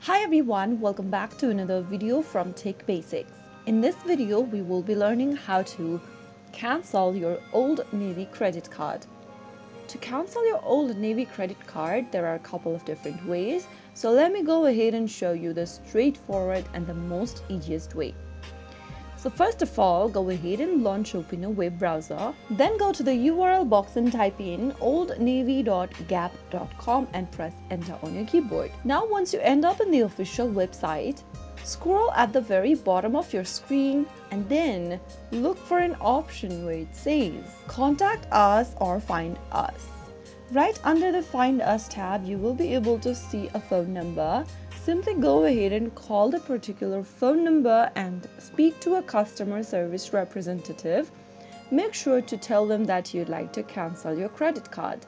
Hi everyone, welcome back to another video from Tech Basics. In this video, we will be learning how to cancel your Old Navy credit card. To cancel your Old Navy credit card, there are a couple of different ways. So let me go ahead and show you the straightforward and the most easiest way. So first of all, go ahead and open a web browser. Then go to the URL box and type in oldnavy.gap.com and press enter on your keyboard. Now once you end up in the official website, scroll at the very bottom of your screen and then look for an option where it says Contact Us or Find Us. Right under the Find Us tab, you will be able to see a phone number. Simply go ahead and call the particular phone number and speak to a customer service representative. Make sure to tell them that you'd like to cancel your credit card.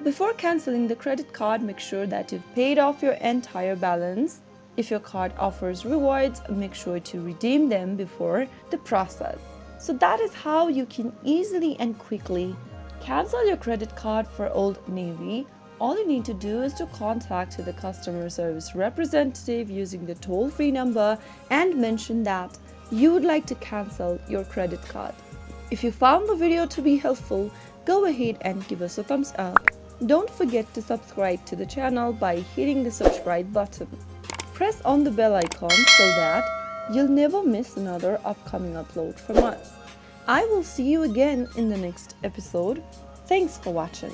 Before canceling the credit card, make sure that you've paid off your entire balance. If your card offers rewards, make sure to redeem them before the process. So that is how you can easily and quickly cancel your credit card for Old Navy. All you need to do is to contact the customer service representative using the toll-free number and mention that you would like to cancel your credit card. If you found the video to be helpful, go ahead and give us a thumbs up. Don't forget to subscribe to the channel by hitting the subscribe button. Press on the bell icon so that you'll never miss another upcoming upload from us. I will see you again in the next episode. Thanks for watching.